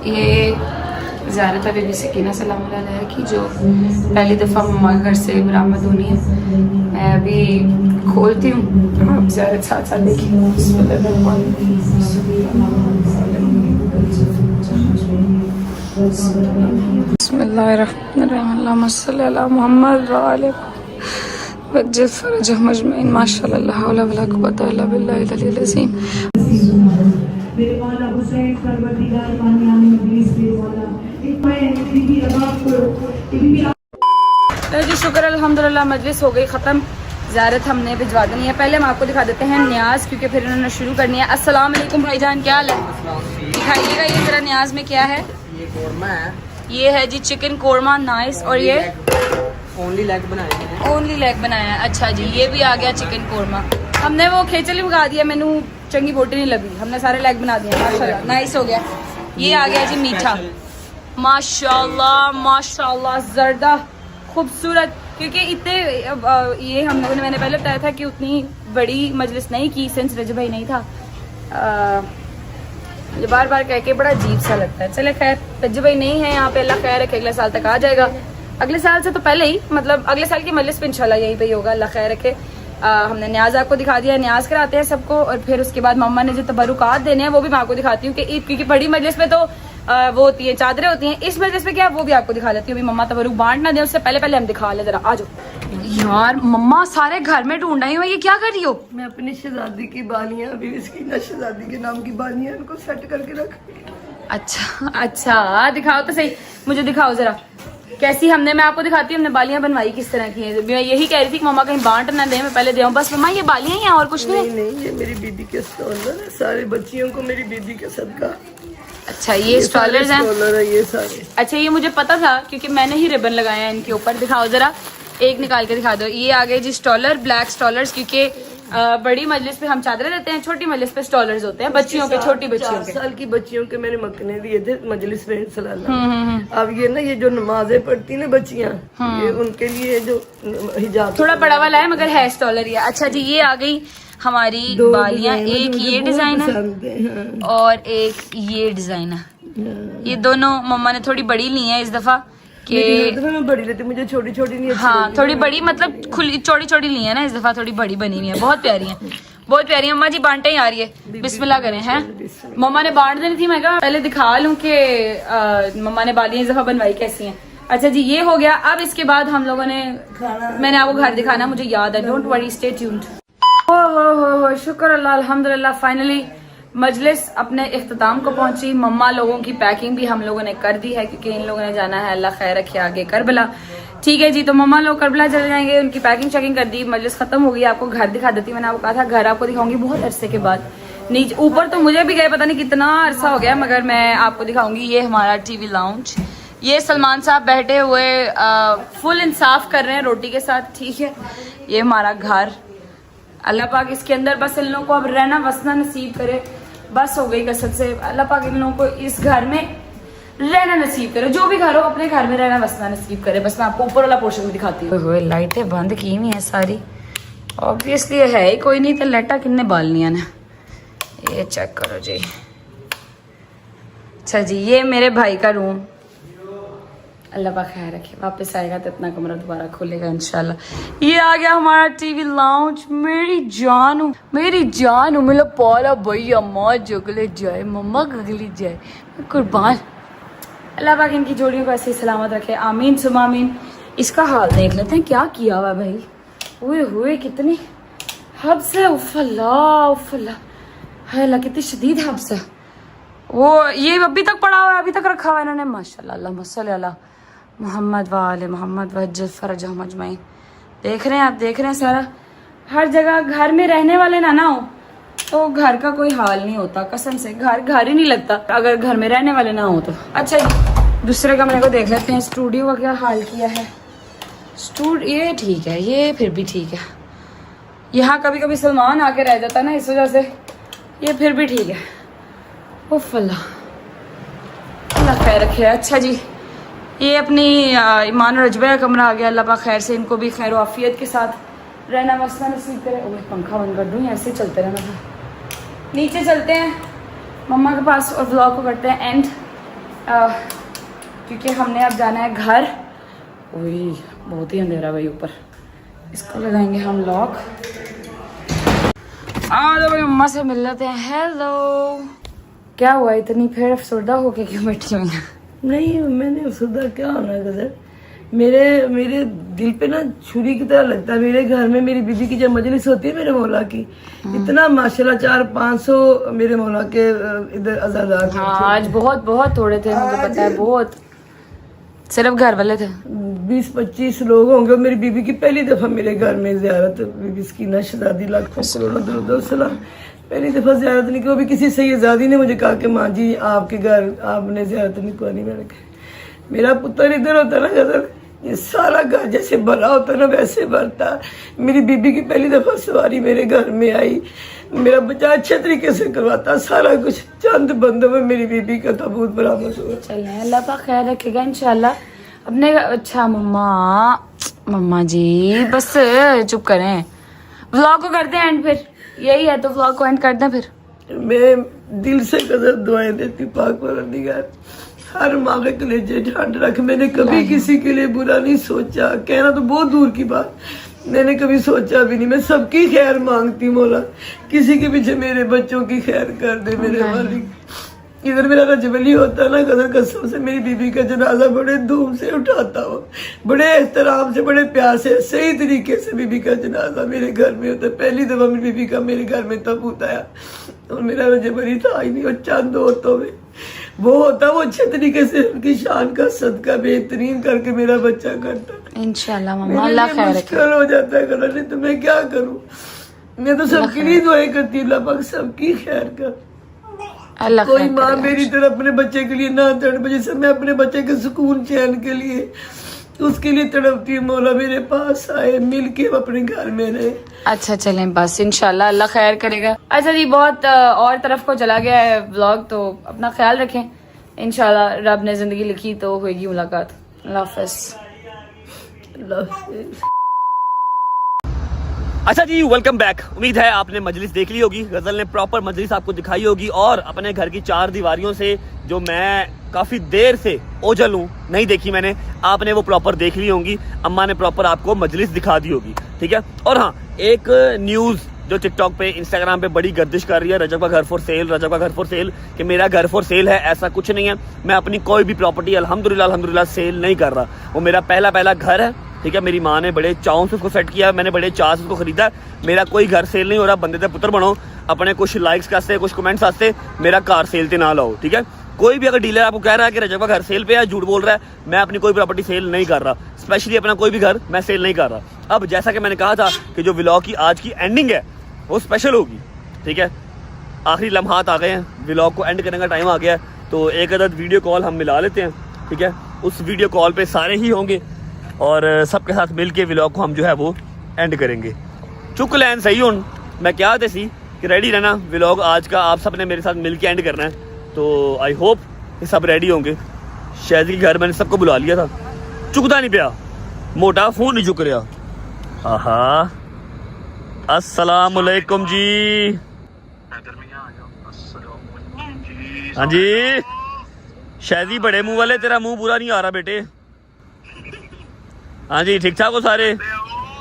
ये ज़ारत बीबी सकीना सलाम अलैहा की जो पहली दफ़ा मम्मा के घर से बरामद होनी है। मैं अभी खोलती हूँ, आप ज़ारत साथ साथ मेरे वाला हुसैन परवरदिगार पानी आने मजलिस पे वाला एक मैं मेरी रबाब को जी शुक्र अल्हम्दुलिल्लाह मजलिस हो गई ख़त्म। ज़ारत हमने भिजवा देनी है। पहले हम आपको दिखा देते हैं न्याज, क्योंकि फिर इन्होंने शुरू करनी है। अस्सलाम वालेकुम भाईजान, क्या हाल है? दिखाइएगा ये जरा न्याज में क्या है। ये कोरमा है, ये है जी चिकन कोरमा, नाइस। और ये ओनली लेग बनाए हैं। ओनली लेग बनाया है। अच्छा जी, ये भी आ गया चिकन कोरमा। हमने वो खेचली मंगा दिया, मैनू चंगी बोटी नहीं लगी, हमने सारे लेग बना दिए माशाल्लाह, नाइस हो गया। ये आ गया जी मीठा, माशाल्लाह माशाल्लाह, जर्दा खूबसूरत। क्योंकि इतने ये हम लोगों ने, मैंने पहले बताया था कि उतनी बड़ी मजलिस नहीं की सिंस रजब भाई नहीं था। मुझे बार बार कह के बड़ा अजीब सा लगता है। चले खैर, रजब भाई नहीं है यहाँ पे, अल्लाह खैर रखे, अगले साल तक आ जाएगा। अगले साल से तो पहले ही, मतलब अगले साल की मजलिस पे इंशाल्लाह यहीं पे ही होगा, अल्लाह खैर रखे। हमने न्याज आपको दिखा दिया, न्याज कराते हैं सबको। और फिर उसके बाद मम्मा ने जो तबरुकात देने हैं वो भी मैं आपको दिखाती हूँ कि ईद, क्योंकि बड़ी मजलिस में तो वो होती है, चादरें होती हैं। इस मजलिस में क्या, वो भी आपको दिखा लेती हूँ। अभी मम्मा तबरुक बांट ना दे उससे पहले पहले हम दिखा ले जरा। आ जाओ यार, मम्मा सारे घर में ढूंढ रही हो, ये क्या कर रही हो? मैं अपनी शहजादी की बालियां, अभी इसकी ना शहजादी के नाम की बालियां, इनको सेट करके रख। अच्छा अच्छा, दिखाओ तो सही, मुझे दिखाओ जरा कैसी। हमने, मैं आपको दिखाती हूँ हमने बालियां बनवाई किस तरह की हैं। मैं यही कह रही थी कि मम्मा कहीं बांट ना दे, मैं पहले दे आऊं। बस मम्मा ये बालियां ही हैं और कुछ नहीं? नहीं, ये मेरी बीबी के स्टॉलर है, सारे बच्चियों को मेरी बीबी के सदका। अच्छा, ये स्टॉलर्स हैं? स्टॉलर है ये सारे। अच्छा, ये मुझे पता था क्योंकि मैंने ही रिबन लगाया है इनके ऊपर। दिखाओ जरा, एक निकाल के दिखा दो। ये आ गए जी स्टॉलर, ब्लैक स्टॉलर्स, क्योंकि बड़ी मजलिस पे हम चादरें देते हैं, छोटी मजलिस पे स्टॉलर्स होते हैं बच्चियों के, छोटी बच्चियों के। 4 साल की बच्चियों के मैंने मकने दिए थे मजलिस में सलाना। अब ये ना, ये जो नमाजें पढ़ती ना बच्चियां, ये उनके लिए जो हिजाब थोड़ा बड़ा वाला है मगर है स्टॉलर ये। अच्छा जी, ये आ गई हमारी बालियां, एक ये डिजाइन है और एक ये डिजाइन है। ये दोनों मम्मा ने थोड़ी बड़ी ली है इस दफा कि मैं बड़ी लेती, मुझे छोटी छोटी नहीं अच्छी हाँ, थोड़ी बड़ी मतलब खुली चौड़ी चौड़ी ली है ना इस दफा, थोड़ी बड़ी बनी हुई है, बहुत प्यारी है, बहुत प्यारी है। अम्मा जी बांटे ही आ रही है, बिस्मिल्लाह करें हैं। मम्मा ने बांट देनी थी, मैं कहा पहले दिखा लूं कि मम्मा ने बालियां इस दफा बनवाई कैसी हैं। अच्छा जी, ये हो गया। अब इसके बाद हम लोगों ने, मैंने आपको घर दिखाना, मुझे याद है, डोंट वरी, स्टे ट्यून्ड। हो शुक्र अल्लाह, अल्हम्दुलिल्लाह, फाइनली मजलिस अपने इख्तिताम को पहुंची। मम्मा लोगों की पैकिंग भी हम लोगों ने कर दी है क्योंकि इन लोगों ने जाना है, अल्लाह खैर रखे, आगे करबला। ठीक है जी, तो मम्मा लोग करबला चले जाएंगे, उनकी पैकिंग चेकिंग कर दी, मजलिस खत्म हो गई। आपको घर दिखा देती, मैंने आपको कहा था घर आपको दिखाऊंगी बहुत अरसे के बाद। नीचे ऊपर तो मुझे भी गए पता नहीं कितना अरसा हो गया, मगर मैं आपको दिखाऊंगी। ये हमारा टीवी लाउंज, ये सलमान साहब बैठे हुए फुल इंसाफ कर रहे हैं रोटी के साथ। ठीक है, ये हमारा घर, अल्लाह पाक इसके अंदर बस इन लोगों को अब रहना वसना नसीब करे। बस हो गई कसरत से, अल्लाह पाक इन लोगों को इस घर में रहना नसीब करे, जो भी घर हो अपने घर में रहना वसना नसीब करे। बस मैं आपको ऊपर वाला पोर्शन भी दिखाती हूँ। लाइटें बंद की हुई हैं सारी, ऑब्वियसली है ही कोई नहीं तो लाइटा किन्ने बालनिया ने, ये चेक करो जी। अच्छा जी, ये मेरे भाई का रूम, अल्लाह पाक खैर रखे, वापस आएगा तो अपना कमरा दोबारा खोलेगा इंशाल्लाह। ये आ गया हमारा टीवी लाउंज। मेरी जानू मेरा पाला भाई, अम्मा जगले जाए, मम्मा गगली जाए, कुर्बान। अल्लाह पाक इनकी जोड़ियों को ऐसे ही सलामत रखे, आमीन सुमा आमीन। इसका हाल देख लेते हैं क्या किया हुआ भाई, हुए कितनी हब्स है, उफ़ल्ला है अल्लाह, कितनी शदीद हब्स है। वो ये अभी तक पड़ा हुआ है, अभी तक रखा हुआ है इन्होंने, माशाल्लाह अल्लाहुम्मा सल्ली अला मोहम्मद व आले मोहम्मद वज्जल फरजहुम अजमईन। देख रहे हैं आप, देख रहे हैं सारा, हर जगह। घर में रहने वाले ना हो तो घर का कोई हाल नहीं होता, कसम से घर ही नहीं लगता अगर घर में रहने वाले ना हो तो। अच्छा जी, दूसरे कमरे को देख लेते हैं, स्टूडियो का क्या हाल किया है। ये ठीक है, ये फिर भी ठीक है। यहाँ कभी कभी सलमान आके रह जाता ना, इस वजह से ये फिर भी ठीक है। उफ़ अल्लाह खैर रखे। अच्छा जी, ये अपनी ईमान और रजबे का कमरा आ गया। अल्लाह पाक खैर से इनको भी खैर आफियत के साथ रहना मसला नसीब करे। ओह पंखा बंद कर दूँ, ऐसे चलते रहना था। नीचे चलते हैं मम्मा के पास और व्लॉग को करते हैं एंड, क्योंकि हमने अब जाना है घर। वही बहुत ही अंधेरा भाई ऊपर, इसको लगाएंगे हम लॉक। तो भाई मम्मा से मिल लेते हैं। हेलो, क्या हुआ, इतनी फिर अफसरदा होके क्यों बैठी हुई हैं? नहीं, मैंने अफसरदा क्या होना है गजर, मेरे दिल पे ना छुरी की तरह लगता है। मेरे घर में मेरी बीबी की जब मजलिस होती है मेरे मौला की, इतना माशाल्लाह 400-500 मेरे मौला के इधर अज़ादार। हाँ, आज बहुत थोड़े थे, मुझे पता है, बहुत सिर्फ घर वाले थे। 20-25 लोग होंगे। मेरी बीबी की पहली दफा मेरे घर में ज़ियारत, बीबी सकीना शहजादी, लाखों करोड़ों दरूद सलाम, पहली दफा ज़ियारत नहीं की। वो भी किसी सैयदादी ने मुझे कहा कि माँ जी आपके घर आपने ज़ियारत नहीं करनी। मैंने कहा मेरा पुत्र इधर होता ना गजर, ये सारा घर जैसे भरा होता ना वैसे भरता। मेरी बीबी की पहली दफा सवारी मेरे घर में आई, मेरा बच्चा अच्छे तरीके से करवाता, सारा कुछ चंद बंदों में मेरी बीबी का ताबूत बराबर हुआ। चले अल्लाह पाक खैर रखेगा इंशाल्लाह अपने। अच्छा मम्मा जी बस चुप करें, व्लॉग को करते हैं एंड, फिर यही है तो व्लॉग को एंड करते हैं फिर। मैं दिल से कदर दुआएं देती पाक परवरदिगार, हर माँ के कलेजे ठंड रख। मैंने कभी किसी के लिए बुरा नहीं सोचा, कहना तो बहुत दूर की बात, मैंने कभी सोचा भी नहीं। मैं सबकी खैर मांगती मौला, किसी के पीछे मेरे बच्चों की खैर कर दे मेरे मालिक। इधर मेरा रजबली होता ना कदर कसम से मेरी बीबी का जनाजा बड़े धूम से उठाता हो, बड़े एहतराम से, बड़े प्यार से, सही तरीके से बीबी का जनाजा मेरे घर में होता। पहली दफा मेरी बीबी का मेरे घर में तबूत आया और मेरा रजबली था ही नहीं, और चंद औरतों में वो होता, वो अच्छे तरीके से उनकी शान का सदका बेहतरीन करके मेरा बच्चा करता। इंशाल्लाह मम्मा अल्लाह खैर रखे। मुश्किल हो जाता है करना, नहीं तो मैं क्या करूं। मैं तो सबके लिए दुआएं करती हूँ, अल्लाह पाक सबकी खैर कर। अल्लाह कोई माँ मेरी तरह अपने बच्चे के लिए ना तड़प, जैसे मैं अपने बच्चे के सुकून चैन के लिए उसके लिए तड़पती हूँ। मौला मेरे पास आए, मिल के अपने घर में रहे। अच्छा चलें बस, इंशाल्लाह अल्लाह खैर करेगा। अच्छा जी, बहुत और तरफ को चला गया है व्लॉग, तो अपना ख्याल रखें। इंशाल्लाह रब ने जिंदगी लिखी तो होगी मुलाकात। अल्लाह हाफ़िज़। अच्छा जी, वेलकम बैक। उम्मीद है आपने मजलिस देख ली होगी, गजल ने प्रॉपर मजलिस आपको दिखाई होगी, और अपने घर की 4 दीवारियों से जो मैं काफी देर से ओझल हूँ, नहीं देखी मैंने, आपने वो प्रॉपर देख ली होंगी। अम्मा ने प्रॉपर आपको मजलिस दिखा दी होगी, ठीक है। और हाँ, एक न्यूज जो टिकटॉक पे, इंस्टाग्राम पे बड़ी गर्दिश कर रही है, रजब का घर फॉर सेल, रजब का घर फॉर सेल, कि मेरा घर फॉर सेल है। ऐसा कुछ नहीं है, मैं अपनी कोई भी प्रॉपर्टी अल्हम्दुलिल्लाह सेल नहीं कर रहा। वो मेरा पहला घर है, ठीक है। मेरी माँ ने बड़े चाव से उसको सेट किया, मैंने बड़े चाव से उसको खरीदा। मेरा कोई घर सेल नहीं हो रहा। बंदे दे पुत्र बनो, अपने कुछ लाइक्स वास्ते, कुछ कमेंट्स वास्ते मेरा कार सेल ते ना लाओ, ठीक है। कोई भी अगर डीलर आपको कह रहा है कि रजब का घर सेल पे है, झूठ बोल रहा है। मैं अपनी कोई प्रॉपर्टी सेल नहीं कर रहा, स्पेशली अपना कोई भी घर मैं सेल नहीं कर रहा। अब जैसा कि मैंने कहा था कि जो व्लॉग की आज की एंडिंग है वो स्पेशल होगी, ठीक है। आखिरी लम्हात आ गए हैं, व्लॉग को एंड करने का टाइम आ गया है, तो एक अदद वीडियो कॉल हम मिला लेते हैं, ठीक है। उस वीडियो कॉल पे सारे ही होंगे और सबके साथ मिल के व्लॉग को हम जो है वो एंड करेंगे। चुक लैन सही हूँ मैं क्या सी कि रेडी रहना, व्लॉग आज का आप सब ने मेरे साथ मिल के एंड करना है, तो आई होप ये सब रेडी होंगे। शहजी के घर मैंने सबको बुला लिया था, चुकता नहीं पिया, मोटा फोन नहीं चुक रहा। आहा, अस्सलामुअलैकुम जी। हाँ जी शहजी, बड़े मुंह वाले, तेरा मुंह पूरा नहीं आ रहा बेटे। हाँ जी, ठीक ठाक हो सारे?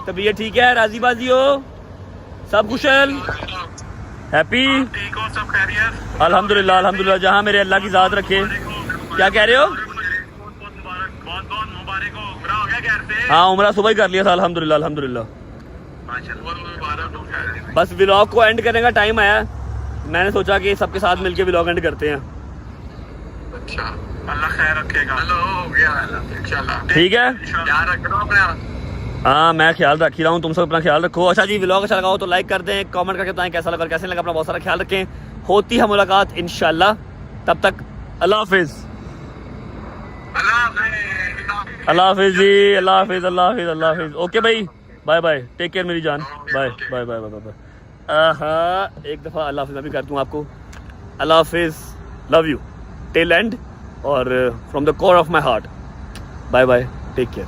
तबीयत ठीक है? राजी बाजी हो? सब कुशल? हैप्पी? ठीक हो? सब खैरियत? अल्हम्दुलिल्लाह अल्हम्दुलिल्लाह, जहाँ मेरे अल्लाह की ज़ात रखे। क्या कह रहे हो? बहुत बहुत मुबारक हो। उम्रा हो गया घर से? हाँ, उम्रा सुबह ही कर लिया था, अल्हम्दुलिल्लाह अल्हम्दुलिल्लाह। बहुत मुबारक हो। खैरियत? बस व्लॉग को एंड करने का टाइम आया, मैंने सोचा कि सबके साथ मिलके व्लॉग एंड करते हैं। अच्छा, अल्लाह खैर रखेगा। हेलो, हो गया इंशाल्लाह। ठीक है, याद रखना अपना। हाँ मैं ख्याल रख ही रहा हूँ, तुम सब अपना ख्याल रखो। अच्छा जी, व्लॉग अच्छा लगा हो तो लाइक कर दें, कमेंट करके बताएं कैसा लगा और कैसे नहीं लगा। अपना बहुत सारा ख्याल रखें, होती है मुलाकात इंशाल्लाह। तब तक अल्लाह हाफिज़। अल्लाह हाफिज़ जी, अल्लाह हाफिज़, अल्लाह हाफिज़, अल्लाह हाफिज़। ओके भाई, बाय बाय, टेक केयर मेरी जान, bye bye bye bye bye. एक दफ़ा अल्लाह हाफिज़ मैं भी करता हूँ आपको। अल्लाह हाफिज़, लव यू टिल एंड और from the core of my heart. Bye bye, take care.